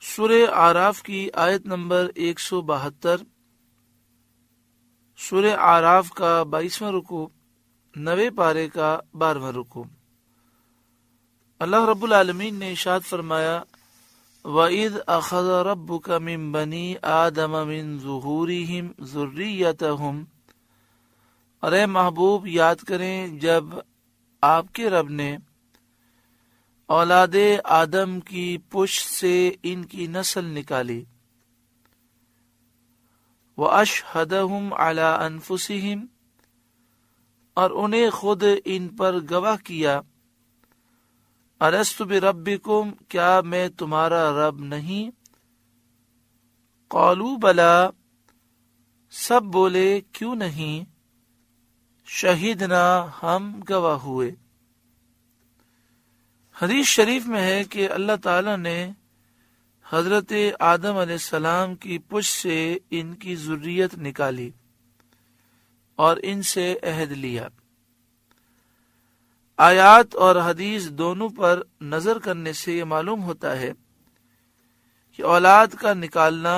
سورہ اعراف کی آیت نمبر 172، سورہ اعراف کا 22واں رکوع، 9ویں پارے کا 12واں رکوع۔ اللہ رب العالمین نے ارشاد فرمایا، وَإِذْ أَخَذَ رَبُّكَ مِن بَنِي آدَمَ مِن ظُهُورِهِمْ ذُرِّيَّتَهُمْ، اور اے محبوب یاد کریں جب آپ کے رب نے اولاد آدم کی پشت سے ان کی نسل نکالی، وَأَشْهَدَهُمْ عَلَىٰ أَنفُسِهِمْ، اور انہیں خود ان پر گواہ کیا، أَلَسْتُ بِرَبِّكُمْ، کیا میں تمہارا رب نہیں؟ قَالُوا بَلَىٰ، سب بولے کیوں نہیں، شہدنا، ہم گواہ ہوئے۔ حدیث شریف میں ہے کہ اللہ تعالیٰ نے حضرت آدم علیہ السلام کی پشت سے ان کی ذریت نکالی اور ان سے عہد لیا۔ آیات اور حدیث دونوں پر نظر کرنے سے یہ معلوم ہوتا ہے کہ اولاد کا نکالنا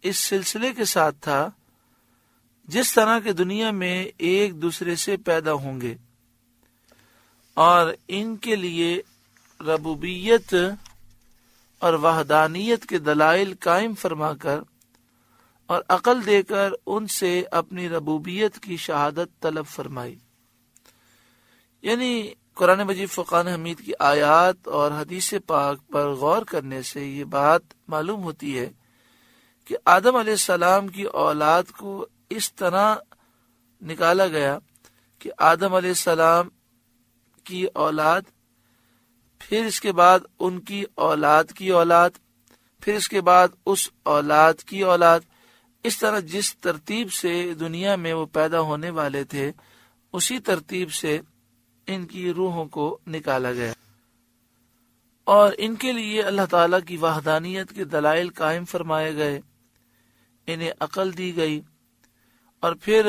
اس سلسلے کے ساتھ تھا جس طرح کہ دنیا میں ایک دوسرے سے پیدا ہوں گے، اور ان کے لیے ربوبیت اور وحدانیت کے دلائل قائم فرما کر اور عقل دے کر ان سے اپنی ربوبیت کی شہادت طلب فرمائی۔ یعنی قرآن مجید فرقان حمید کی آیات اور حدیث پاک پر غور کرنے سے یہ بات معلوم ہوتی ہے کہ آدم علیہ السلام کی اولاد کو اس طرح نکالا گیا کہ آدم علیہ السلام کی اولاد، پھر اس کے بعد ان کی اولاد کی اولاد، پھر اس کے بعد اس اولاد کی اولاد، اس طرح جس ترتیب سے دنیا میں وہ پیدا ہونے والے تھے اسی ترتیب سے ان کی روحوں کو نکالا گیا، اور ان کے لیے اللہ تعالیٰ کی وحدانیت کے دلائل قائم فرمائے گئے، انہیں عقل دی گئی، اور پھر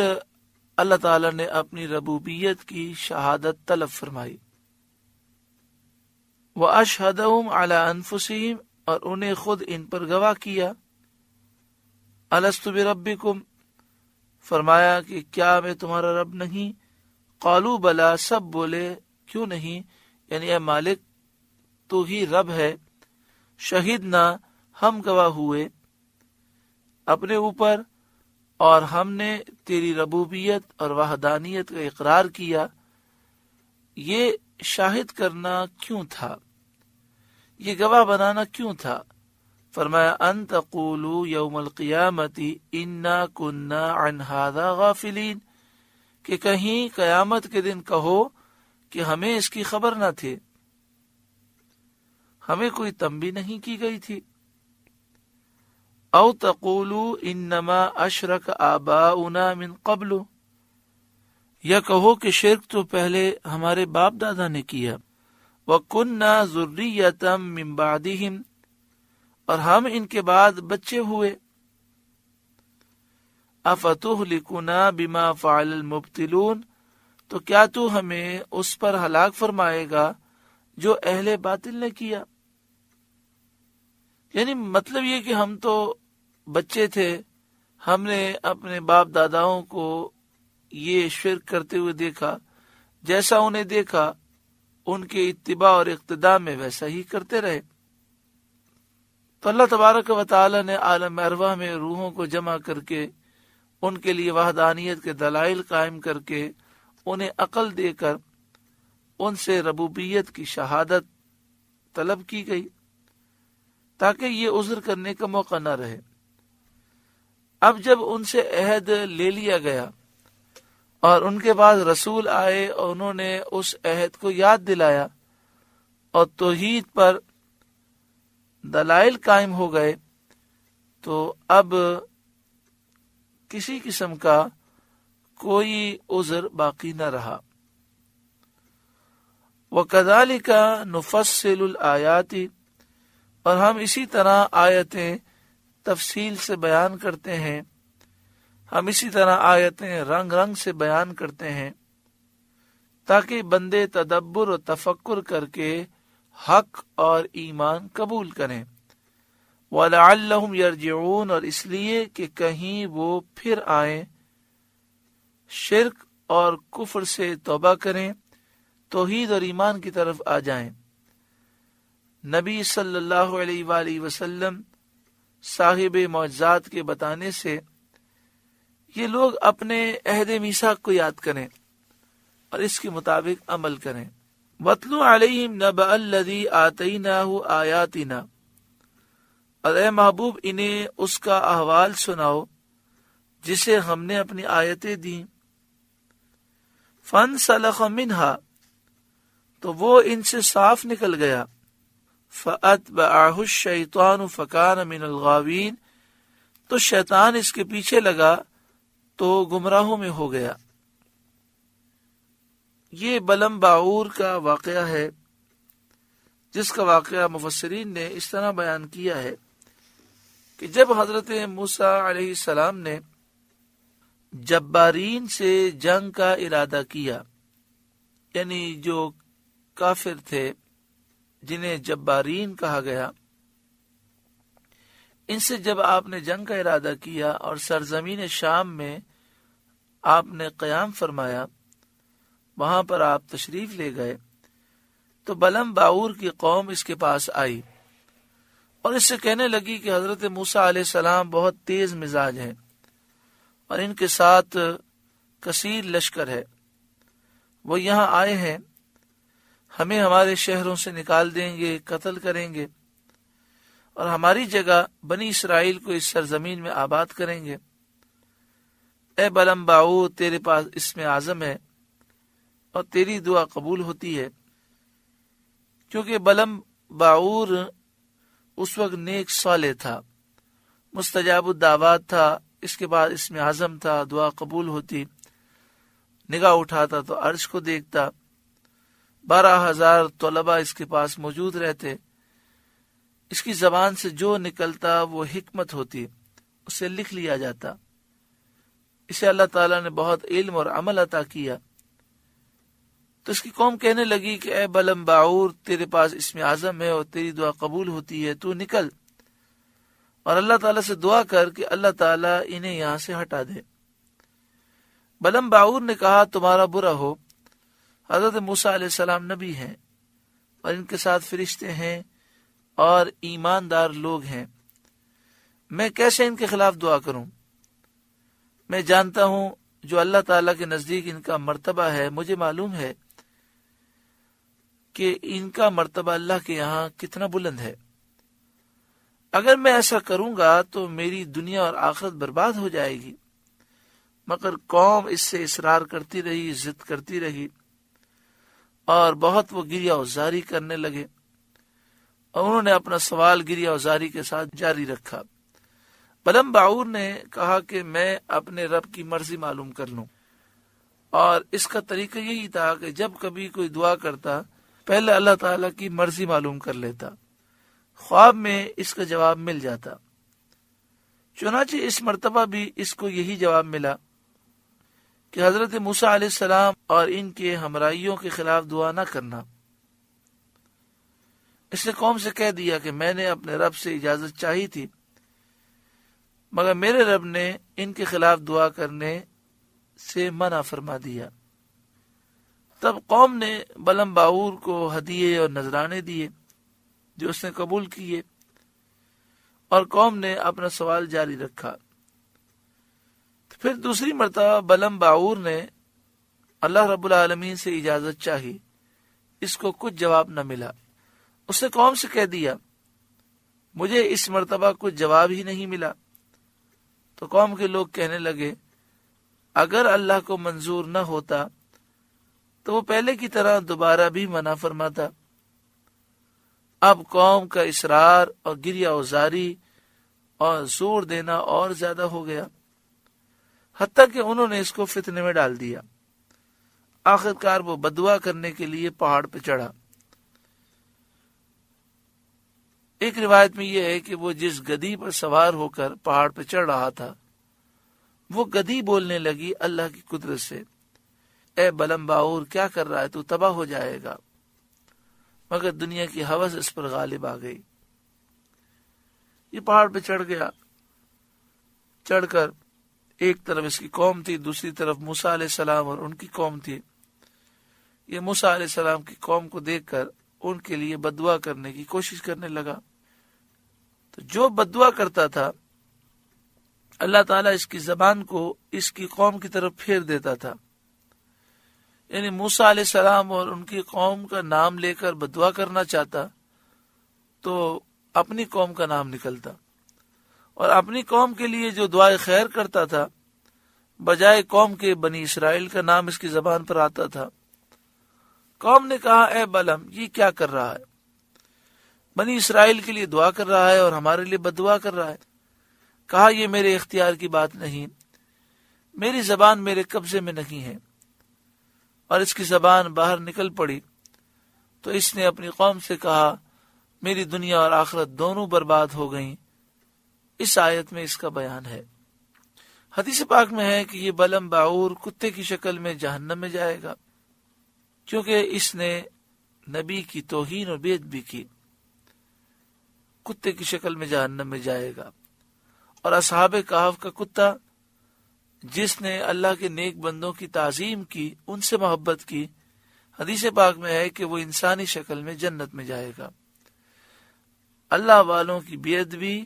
اللہ تعالیٰ نے اپنی ربوبیت کی شہادت طلب فرمائی۔ وَأَشْهَدَهُمْ عَلَىٰ أَنفُسِهِمْ، اور انہیں خود ان پر گواہ کیا، أَلَسْتُ بِرَبِّكُمْ، فرمایا کہ کیا میں تمہارا رب نہیں؟ قالوا بلا، سب بولے کیوں نہیں، یعنی اے مالک تو ہی رب ہے، شہدنا، ہم گواہ ہوئے اپنے اوپر، اور ہم نے تیری ربوبیت اور وحدانیت کا اقرار کیا۔ یہ شاہد کرنا کیوں تھا، یہ گواہ بنانا کیوں تھا؟ فرمایا ان تقولوا یوم القیامت انا کنا عن ھذا غافلین، کہ کہیں قیامت کے دن کہو کہ ہمیں اس کی خبر نہ تھی، ہمیں کوئی تنبیہ نہیں کی گئی تھی۔ او تقولوا انما اشرک آباؤنا من قبل، یا کہو کہ شرک تو پہلے ہمارے باپ دادا نے کیا، وَكُنَّا ذُرِّيَّةً مِّن بَعْدِهِمْ، اور ہم ان کے بعد بچے ہوئے۔ أَفَتُهْلِكُنَا بِمَا فَعَلَ الْمُبْطِلُونَ، تو کیا تو ہمیں اس پر ہلاک فرمائے گا جو اہل باطل نے کیا؟ یعنی مطلب یہ کہ ہم تو بچے تھے، ہم نے اپنے باپ داداؤں کو یہ شرک کرتے ہوئے دیکھا، جیسا انہیں دیکھا ان کے اتباع اور اقتداء میں ویسا ہی کرتے رہے۔ تو اللہ تبارک و تعالی نے عالم ارواح میں روحوں کو جمع کر کے ان کے لیے وحدانیت کے دلائل قائم کر کے انہیں عقل دے کر ان سے ربوبیت کی شہادت طلب کی گئی تاکہ یہ عذر کرنے کا موقع نہ رہے۔ اب جب ان سے عہد لے لیا گیا اور ان کے بعد رسول آئے اور انہوں نے اس عہد کو یاد دلایا اور توحید پر دلائل قائم ہو گئے، تو اب کسی قسم کا کوئی عذر باقی نہ رہا۔ وَكَذَلِكَ نُفَصِّلُ الْآيَاتِ، اور ہم اسی طرح آیتیں تفصیل سے بیان کرتے ہیں، ہم اسی طرح آیتیں رنگ رنگ سے بیان کرتے ہیں تاکہ بندے تدبر و تفکر کر کے حق اور ایمان قبول کریں، وَلَعَلَّهُمْ يَرْجِعُونَ، اور اس لیے کہ کہیں وہ پھر آئیں، شرک اور کفر سے توبہ کریں، توحید اور ایمان کی طرف آ جائیں۔ نبی صلی اللہ علیہ وآلہ وسلم صاحب معجزات کے بتانے سے یہ لوگ اپنے عہد میثاق کو یاد کریں اور اس کے مطابق عمل کریں۔ وَاتْلُ عَلَيْهِمْ نَبَأَ الَّذِي آتَيْنَاهُ آيَاتِنَا، اور اے محبوب انہیں اس کا احوال سناؤ جسے ہم نے اپنی آیتیں دیں۔ فَانْسَلَخَ مِنْهَا، تو وہ ان سے صاف نکل گیا۔ فَأَتْبَعَهُ الشَّيْطَانُ فَكَانَ مِنَ الْغَاوِينَ، تو شیطان اس کے پیچھے لگا تو گمراہوں میں ہو گیا۔ یہ بلم باعور کا واقعہ ہے، جس کا واقعہ مفسرین نے اس طرح بیان کیا ہے کہ جب حضرت موسیٰ علیہ السلام نے جبارین سے جنگ کا ارادہ کیا، یعنی جو کافر تھے جنہیں جبارین کہا گیا، ان سے جب آپ نے جنگ کا ارادہ کیا اور سرزمین شام میں آپ نے قیام فرمایا، وہاں پر آپ تشریف لے گئے، تو بلم باعور کی قوم اس کے پاس آئی اور اس سے کہنے لگی کہ حضرت موسیٰ علیہ السلام بہت تیز مزاج ہیں اور ان کے ساتھ کثیر لشکر ہے، وہ یہاں آئے ہیں، ہمیں ہمارے شہروں سے نکال دیں گے، قتل کریں گے اور ہماری جگہ بنی اسرائیل کو اس سرزمین میں آباد کریں گے۔ اے بلم باعور، تیرے پاس اسم اعظم ہے اور تیری دعا قبول ہوتی ہے، کیونکہ بلم باعور اس وقت نیک صالح تھا، مستجاب الدعوات تھا، اس کے بعد اسم اعظم تھا، دعا قبول ہوتی، نگاہ اٹھاتا تو عرش کو دیکھتا، 12,000 طلباء اس کے پاس موجود رہتے، اس کی زبان سے جو نکلتا وہ حکمت ہوتی، اسے لکھ لیا جاتا۔ اسے اللہ تعالیٰ نے بہت علم اور عمل عطا کیا۔ تو اس کی قوم کہنے لگی کہ اے بلم باعور، تیرے پاس اسم اعظم ہے اور تیری دعا قبول ہوتی ہے، تو نکل اور اللہ تعالیٰ سے دعا کر کہ اللہ تعالیٰ انہیں یہاں سے ہٹا دے۔ بلم باعور نے کہا تمہارا برا ہو، حضرت موسیٰ علیہ السلام نبی ہیں اور ان کے ساتھ فرشتے ہیں اور ایماندار لوگ ہیں، میں کیسے ان کے خلاف دعا کروں؟ میں جانتا ہوں جو اللہ تعالیٰ کے نزدیک ان کا مرتبہ ہے، مجھے معلوم ہے کہ ان کا مرتبہ اللہ کے یہاں کتنا بلند ہے۔ اگر میں ایسا کروں گا تو میری دنیا اور آخرت برباد ہو جائے گی۔ مگر قوم اس سے اصرار کرتی رہی، ضد کرتی رہی اور بہت وہ گریہ وزاری کرنے لگے اور انہوں نے اپنا سوال گریہ وزاری کے ساتھ جاری رکھا۔ بلم باعور نے کہا کہ میں اپنے رب کی مرضی معلوم کر لوں، اور اس کا طریقہ یہی تھا کہ جب کبھی کوئی دعا کرتا پہلے اللہ تعالیٰ کی مرضی معلوم کر لیتا، خواب میں اس کا جواب مل جاتا۔ چنانچہ اس مرتبہ بھی اس کو یہی جواب ملا کہ حضرت موسیٰ علیہ السلام اور ان کے ہمراہیوں کے خلاف دعا نہ کرنا۔ اس نے قوم سے کہہ دیا کہ میں نے اپنے رب سے اجازت چاہی تھی، مگر میرے رب نے ان کے خلاف دعا کرنے سے منع فرما دیا۔ تب قوم نے بلم باعور کو ہدیے اور نذرانے دیے جو اس نے قبول کیے، اور قوم نے اپنا سوال جاری رکھا۔ پھر دوسری مرتبہ بلم باعور نے اللہ رب العالمین سے اجازت چاہی، اس کو کچھ جواب نہ ملا۔ اس نے قوم سے کہہ دیا مجھے اس مرتبہ کچھ جواب ہی نہیں ملا۔ تو قوم کے لوگ کہنے لگے اگر اللہ کو منظور نہ ہوتا تو وہ پہلے کی طرح دوبارہ بھی منع فرماتا۔ اب قوم کا اصرار اور گریہ وزاری اور زور دینا اور زیادہ ہو گیا، حتیٰ کہ انہوں نے اس کو فتنے میں ڈال دیا۔ آخرکار وہ بددعا کرنے کے لیے پہاڑ پہ چڑھا۔ ایک روایت میں یہ ہے کہ وہ جس گدی پر سوار ہو کر پہاڑ پہ چڑھ رہا تھا وہ گدھی بولنے لگی اللہ کی قدرت سے، اے بلم باور کیا کر رہا ہے، تو تباہ ہو جائے گا۔ مگر دنیا کی ہوس اس پر غالب آ گئی۔ یہ پہاڑ پہ چڑھ گیا، چڑھ کر ایک طرف اس کی قوم تھی، دوسری طرف موسیٰ علیہ السلام اور ان کی قوم تھی۔ یہ موسیٰ علیہ السلام کی قوم کو دیکھ کر ان کے لیے بددعا کرنے کی کوشش کرنے لگا۔ تو جو بددعا کرتا تھا اللہ تعالیٰ اس کی زبان کو اس کی قوم کی طرف پھیر دیتا تھا، یعنی موسیٰ علیہ السلام اور ان کی قوم کا نام لے کر بددعا کرنا چاہتا تو اپنی قوم کا نام نکلتا، اور اپنی قوم کے لیے جو دعائے خیر کرتا تھا بجائے قوم کے بنی اسرائیل کا نام اس کی زبان پر آتا تھا۔ قوم نے کہا اے بلم یہ کیا کر رہا ہے، بنی اسرائیل کے لیے دعا کر رہا ہے اور ہمارے لیے بددعا کر رہا ہے۔ کہا یہ میرے اختیار کی بات نہیں، میری زبان میرے قبضے میں نہیں ہے، اور اس کی زبان باہر نکل پڑی تو اس نے اپنی قوم سے کہا میری دنیا اور آخرت دونوں برباد ہو گئیں۔ اس آیت میں اس کا بیان ہے۔ حدیث پاک میں ہے کہ یہ بلم باعور کتے کی شکل میں جہنم میں جائے گا، کیونکہ اس نے نبی کی توہین اور بے ادبی کی۔ کتے کی شکل میں جہنم میں جائے گا۔ اور اصحاب کہف کا کتا جس نے اللہ کے نیک بندوں کی تعظیم کی، ان سے محبت کی، حدیث پاک میں ہے کہ وہ انسانی شکل میں جنت میں جائے گا۔ اللہ والوں کی بے ادبی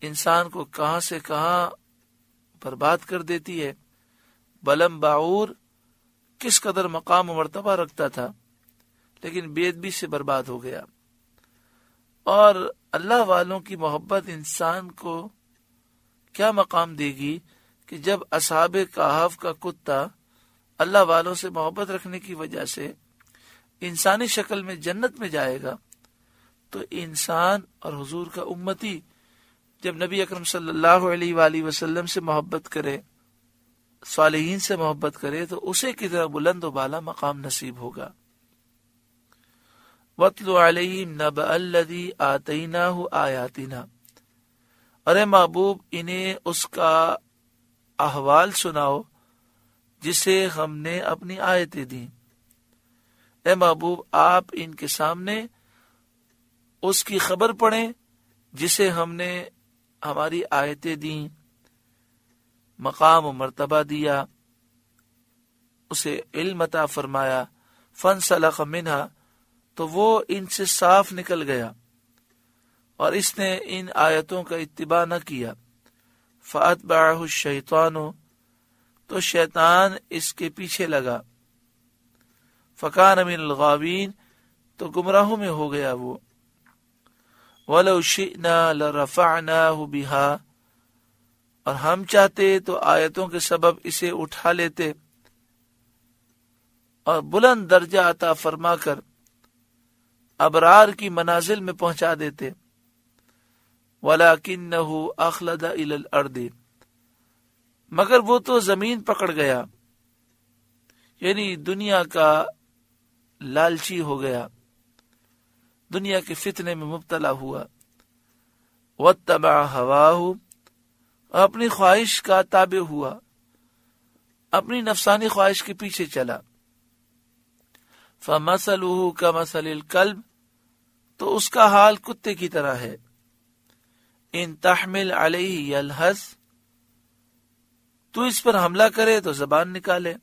انسان کو کہاں سے کہاں برباد کر دیتی ہے۔ بلم باعور کس قدر مقام و مرتبہ رکھتا تھا، لیکن بے ادبی سے برباد ہو گیا۔ اور اللہ والوں کی محبت انسان کو کیا مقام دے گی کہ جب اصحاب کہف کا کتا اللہ والوں سے محبت رکھنے کی وجہ سے انسانی شکل میں جنت میں جائے گا، تو انسان اور حضور کا امتی جب نبی اکرم صلی اللہ علیہ وآلہ وسلم سے محبت کرے، صالحین سے محبت کرے، تو اسے کتنا بلند و بالا مقام نصیب ہوگا۔ وَاتْلُ عَلَيْهِمْ نَبَأَ الَّذِي آتَيْنَاهُ آيَاتِنَا، ارے محبوب انہیں اس کا احوال سناؤ جسے ہم نے اپنی آیتیں دیں۔ اے محبوب آپ ان کے سامنے اس کی خبر پڑھیں جسے ہم نے ہماری آیتیں دیں، مقام و مرتبہ دیا، اسے علم عطا فرمایا۔ فَانْسَلَخَ مِنْهَا، تو وہ ان سے صاف نکل گیا اور اس نے ان آیتوں کا اتباع نہ کیا۔ فَأَتْبَعَهُ الشَّيْطَانُ، تو شیطان اس کے پیچھے لگا۔ فَكَانَ مِنَ الْغَاوِينَ، تو گمراہوں میں ہو گیا وہ۔ وَلَوْ شِئْنَا لَرَفَعْنَاهُ بِهَا، اور ہم چاہتے تو آیتوں کے سبب اسے اٹھا لیتے اور بلند درجہ عطا فرما کر ابرار کی منازل میں پہنچا دیتے۔ وَلَكِنَّهُ أَخْلَدَ إِلَى الْأَرْضِ، مگر وہ تو زمین پکڑ گیا، یعنی دنیا کا لالچی ہو گیا، دنیا کے فتنے میں مبتلا ہوا۔ وَاتَّبَعَ هَوَاهُ، اپنی خواہش کا تابع ہوا، اپنی نفسانی خواہش کے پیچھے چلا۔ فَمَثَلُهُ كَمَثَلِ الْكَلْبِ، تو اس کا حال کتے کی طرح ہے۔ ان تحمل علیہ یلہث، تو اس پر حملہ کرے تو زبان نکالے،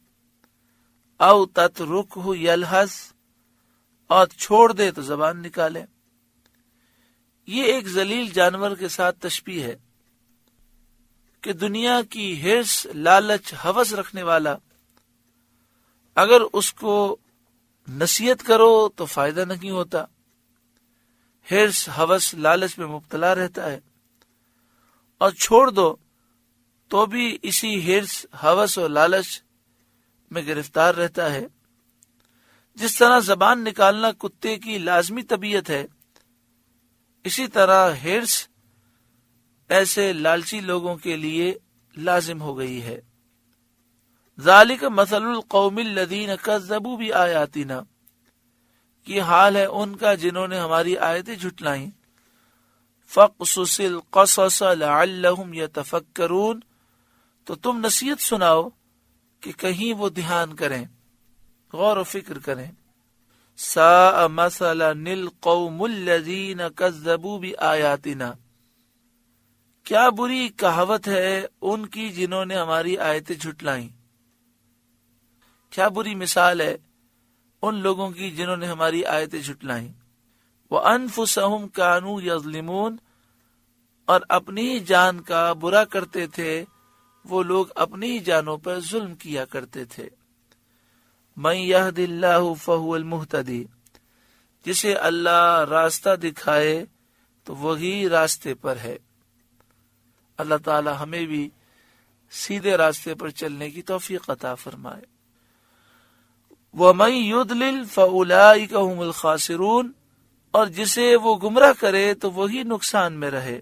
او تترکہ یلہث، اور چھوڑ دے تو زبان نکالے۔ یہ ایک ذلیل جانور کے ساتھ تشبیہ ہے کہ دنیا کی حرص، لالچ، ہوس رکھنے والا اگر اس کو نصیحت کرو تو فائدہ نہیں ہوتا، حرص، ہوس، لالچ میں مبتلا رہتا ہے، اور چھوڑ دو تو بھی اسی حرص، ہوس اور لالچ میں گرفتار رہتا ہے۔ جس طرح زبان نکالنا کتے کی لازمی طبیعت ہے، اسی طرح حرص ایسے لالچی لوگوں کے لیے لازم ہو گئی ہے۔ ذالک مثل القوم الذین کذبوا بآیاتنا، یہ حال ہے ان کا جنہوں نے ہماری آیتیں جھٹلائیں۔ فَاقْصُصِ الْقَصَصَ لَعَلَّهُمْ يَتَفَكَّرُونَ، تو تم نصیحت سناؤ کہ کہیں وہ دھیان کریں، غور و فکر کریں۔ ساء مثلا القوم الذین کذبوا بآیاتنا، کیا بری کہاوت ہے ان کی جنہوں نے ہماری آیتیں جھٹلائیں، کیا بری مثال ہے ان لوگوں کی جنہوں نے ہماری آیتیں جھٹلائیں۔ وَأَنفُسَهُمْ كَانُوا يَظْلِمُونَ، اور اپنی ہی جان کا برا کرتے تھے، وہ لوگ اپنی ہی جانوں پر ظلم کیا کرتے تھے۔ مَن يَهْدِ اللَّهُ فَهُوَ الْمُهْتَدِي، جسے اللہ راستہ دکھائے تو وہی راستے پر ہے۔ اللہ تعالی ہمیں بھی سیدھے راستے پر چلنے کی توفیق عطا فرمائے۔ وَمَن يُضْلِلْ فَأُولَئِكَ هُمُ الْخَاسِرُونَ، اور جسے وہ گمراہ کرے تو وہی نقصان میں رہے،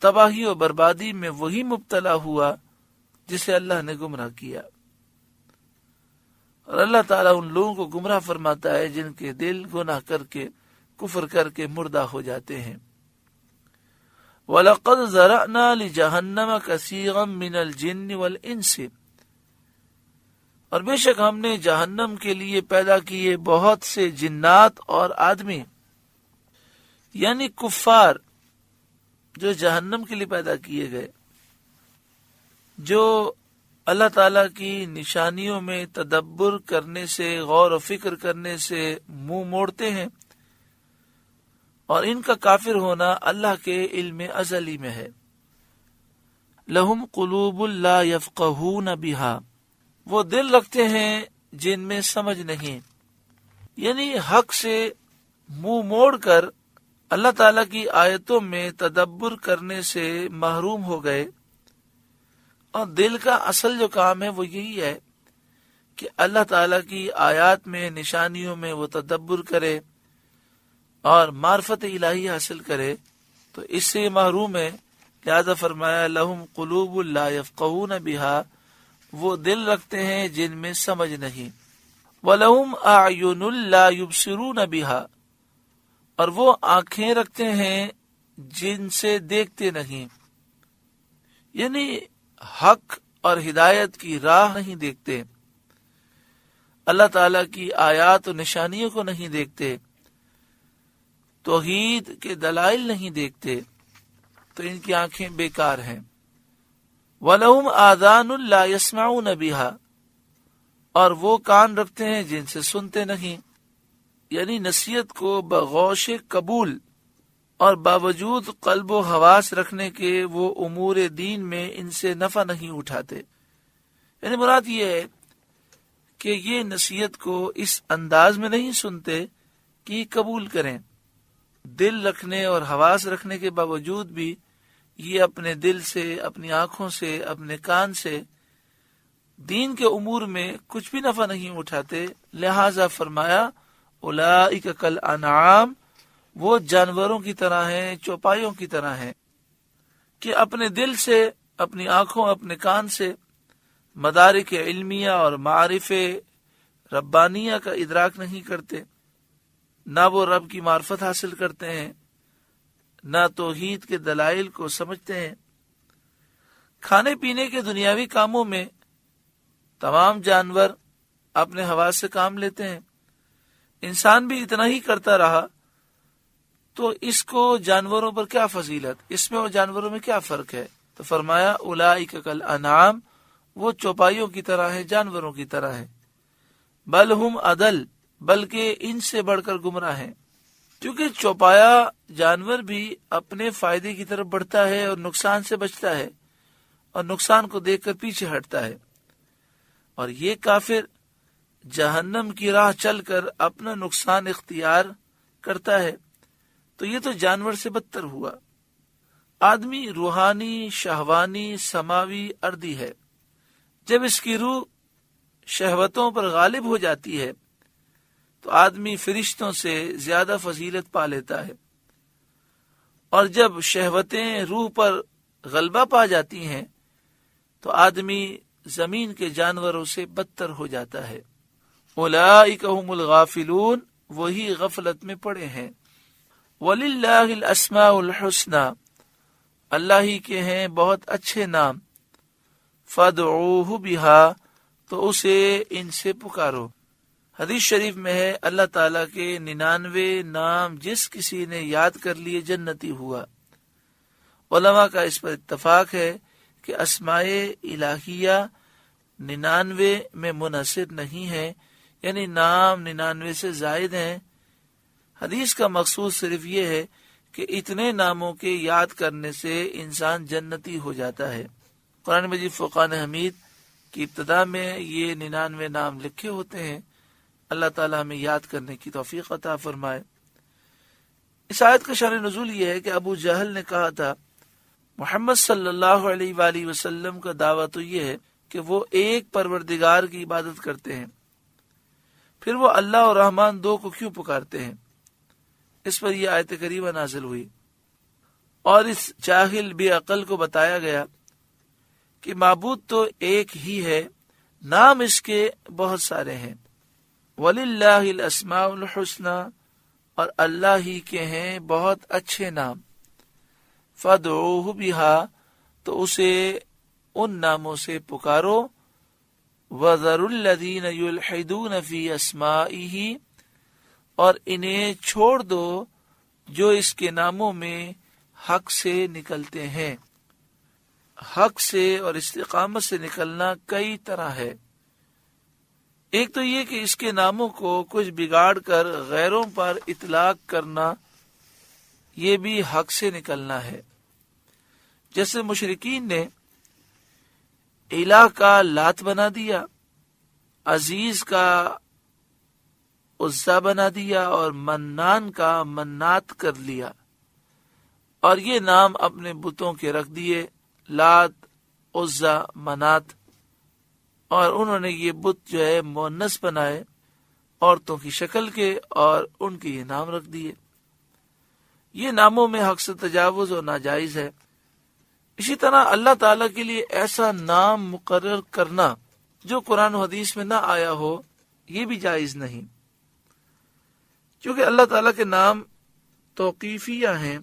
تباہی و بربادی میں وہی مبتلا ہوا جسے اللہ نے گمراہ کیا۔ اور اللہ تعالیٰ ان لوگوں کو گمراہ فرماتا ہے جن کے دل گناہ کر کے، کفر کر کے مردہ ہو جاتے ہیں۔ وَلَقَدْ ذَرَأْنَا لِجَهَنَّمَ كَثِيرًا مِنَ الْجِنِّ وَالْإِنسِ، اور بے شک ہم نے جہنم کے لیے پیدا کیے بہت سے جنات اور آدمی، یعنی کفار جو جہنم کے لیے پیدا کیے گئے، جو اللہ تعالیٰ کی نشانیوں میں تدبر کرنے سے، غور و فکر کرنے سے منہ موڑتے ہیں، اور ان کا کافر ہونا اللہ کے علم ازلی میں ہے۔ لہم قلوب لا یفقہون بہا، وہ دل رکھتے ہیں جن میں سمجھ نہیں، یعنی حق سے منہ موڑ کر اللہ تعالیٰ کی آیتوں میں تدبر کرنے سے محروم ہو گئے۔ اور دل کا اصل جو کام ہے وہ یہی ہے کہ اللہ تعالیٰ کی آیات میں، نشانیوں میں وہ تدبر کرے اور معرفت الہی حاصل کرے، تو اس سے محروم ہے۔ لہذا فرمایا لہم قلوب لا یفقہون بہا، وہ دل رکھتے ہیں جن میں سمجھ نہیں۔ وَلَهُمْ أَعْيُنٌ لَا يُبْصِرُونَ بِهَا، اور وہ آنکھیں رکھتے ہیں جن سے دیکھتے نہیں، یعنی حق اور ہدایت کی راہ نہیں دیکھتے، اللہ تعالیٰ کی آیات و نشانیوں کو نہیں دیکھتے، توحید کے دلائل نہیں دیکھتے، تو ان کی آنکھیں بیکار ہیں۔ وَلَهُمْ آذَانٌ لَا يَسْمَعُونَ بِهَا، اور وہ کان رکھتے ہیں جن سے سنتے نہیں، یعنی نصیحت کو بغوش قبول اور باوجود قلب و حواس رکھنے کے وہ امور دین میں ان سے نفع نہیں اٹھاتے۔ یعنی مراد یہ ہے کہ یہ نصیحت کو اس انداز میں نہیں سنتے کہ قبول کریں، دل رکھنے اور حواس رکھنے کے باوجود بھی یہ اپنے دل سے، اپنی آنکھوں سے، اپنے کان سے دین کے امور میں کچھ بھی نفع نہیں اٹھاتے۔ لہذا فرمایا اولئک کالانعام، وہ جانوروں کی طرح ہیں، چوپایوں کی طرح ہیں، کہ اپنے دل سے، اپنی آنکھوں، اپنے کان سے مدارک علمیہ اور معارف ربانیہ کا ادراک نہیں کرتے، نہ وہ رب کی معرفت حاصل کرتے ہیں، نہ توحید کے دلائل کو سمجھتے ہیں۔ کھانے پینے کے دنیاوی کاموں میں تمام جانور اپنے حواس سے کام لیتے ہیں، انسان بھی اتنا ہی کرتا رہا، تو اس کو جانوروں پر کیا فضیلت، اس میں اور جانوروں میں کیا فرق ہے؟ تو فرمایا اولئک کالانعام، وہ چوپائیوں کی طرح ہے، جانوروں کی طرح ہے، بل ہم اضل، بلکہ ان سے بڑھ کر گمراہ ہیں، کیونکہ چوپایا جانور بھی اپنے فائدے کی طرف بڑھتا ہے اور نقصان سے بچتا ہے، اور نقصان کو دیکھ کر پیچھے ہٹتا ہے، اور یہ کافر جہنم کی راہ چل کر اپنا نقصان اختیار کرتا ہے، تو یہ تو جانور سے بدتر ہوا۔ آدمی روحانی، شہوانی، سماوی، ارضی ہے، جب اس کی روح شہوتوں پر غالب ہو جاتی ہے تو آدمی فرشتوں سے زیادہ فضیلت پا لیتا ہے، اور جب شہوتیں روح پر غلبہ پا جاتی ہیں تو آدمی زمین کے جانوروں سے بدتر ہو جاتا ہے۔ اولئک هم الغافلون، وہی غفلت میں پڑے ہیں۔ وَلِلَّهِ الْأَسْمَاءُ الْحُسْنَى، اللہ ہی کے ہیں بہت اچھے نام، فادعوہ بہا، تو اسے ان سے پکارو۔ حدیث شریف میں ہے اللہ تعالیٰ کے 99 نام جس کسی نے یاد کر لیے جنتی ہوا۔ علماء کا اس پر اتفاق ہے کہ اسماء الہیہ 99 میں منحصر نہیں ہے، یعنی نام 99 سے زائد ہیں۔ حدیث کا مقصود صرف یہ ہے کہ اتنے ناموں کے یاد کرنے سے انسان جنتی ہو جاتا ہے۔ قرآن مجید فرقان حمید کی ابتدا میں یہ 99 نام لکھے ہوتے ہیں۔ اللہ تعالیٰ ہمیں یاد کرنے کی توفیق عطا فرمائے۔ اس آیت کا شان نزول یہ ہے کہ ابو جہل نے کہا تھا محمد صلی اللہ علیہ وآلہ وسلم کا دعویٰ تو یہ ہے کہ وہ ایک پروردگار کی عبادت کرتے ہیں، پھر وہ اللہ اور رحمان دو کو کیوں پکارتے ہیں؟ اس پر یہ آیت کریمہ نازل ہوئی، اور اس جاہل بے عقل کو بتایا گیا کہ معبود تو ایک ہی ہے، نام اس کے بہت سارے ہیں۔ وَلِلَّهِ الْأَسْمَاءُ الْحُسْنَى، اور اللہ ہی کے ہیں بہت اچھے نام۔ فَادْعُوهُ بِهَا، تو اسے ان ناموں سے پکارو۔ وَذَرُوا الَّذِينَ يُلْحِدُونَ فِي أَسْمَائِهِ، اور انہیں چھوڑ دو جو اس کے ناموں میں حق سے نکلتے ہیں۔ حق سے اور استقامت سے نکلنا کئی طرح ہے۔ ایک تو یہ کہ اس کے ناموں کو کچھ بگاڑ کر غیروں پر اطلاق کرنا، یہ بھی حق سے نکلنا ہے۔ جیسے مشرکین نے الہ کا لات بنا دیا، عزیز کا عزا بنا دیا، اور منان کا منات کر لیا، اور یہ نام اپنے بتوں کے رکھ دیے، لات، عزا، منات، اور انہوں نے یہ بت جو ہے مؤنث بنائے، عورتوں کی شکل کے، اور ان کے یہ نام رکھ دیے۔ یہ ناموں میں حق سے تجاوز اور ناجائز ہے۔ اسی طرح اللہ تعالیٰ کے لیے ایسا نام مقرر کرنا جو قرآن و حدیث میں نہ آیا ہو، یہ بھی جائز نہیں، کیونکہ اللہ تعالیٰ کے نام توقیفیہ ہیں۔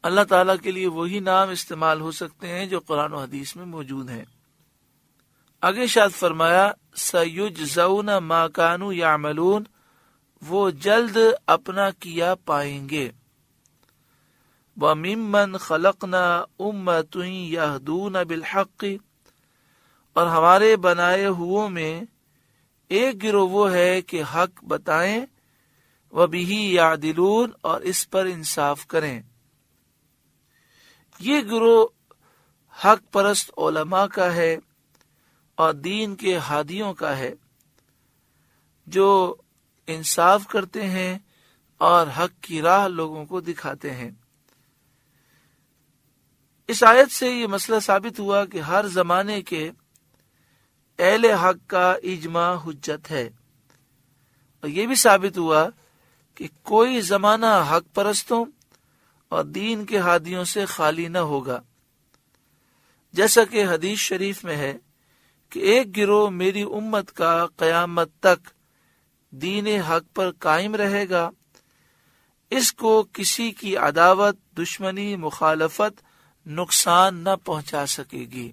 اللہ تعالیٰ کے لیے وہی نام استعمال ہو سکتے ہیں جو قرآن و حدیث میں موجود ہیں۔ آگے ارشاد فرمایا سَيُجْزَوْنَ مَا كَانُوا يَعْمَلُونَ، وہ جلد اپنا کیا پائیں گے۔ وَمِمَّنْ خَلَقْنَا أُمَّةٌ يَهْدُونَ بِالْحَقِّ، اور ہمارے بنائے ہوئوں میں ایک گروہ وہ ہے کہ حق بتائیں، وَبِهِ يَعْدِلُونَ، اور اس پر انصاف کریں۔ یہ گروہ حق پرست علماء کا ہے اور دین کے ہادیوں کا ہے، جو انصاف کرتے ہیں اور حق کی راہ لوگوں کو دکھاتے ہیں۔ اس آیت سے یہ مسئلہ ثابت ہوا کہ ہر زمانے کے اہل حق کا اجماع حجت ہے، اور یہ بھی ثابت ہوا کہ کوئی زمانہ حق پرستوں اور دین کے ہادیوں سے خالی نہ ہوگا۔ جیسا کہ حدیث شریف میں ہے کہ ایک گروہ میری امت کا قیامت تک دین حق پر قائم رہے گا، اس کو کسی کی عداوت، دشمنی، مخالفت نقصان نہ پہنچا سکے گی۔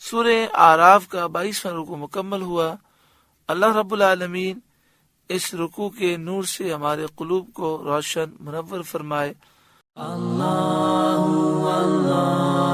سورہ اعراف کا 22واں رکوع مکمل ہوا۔ اللہ رب العالمین اس رکوع کے نور سے ہمارے قلوب کو روشن منور فرمائے۔ اللہ اللہ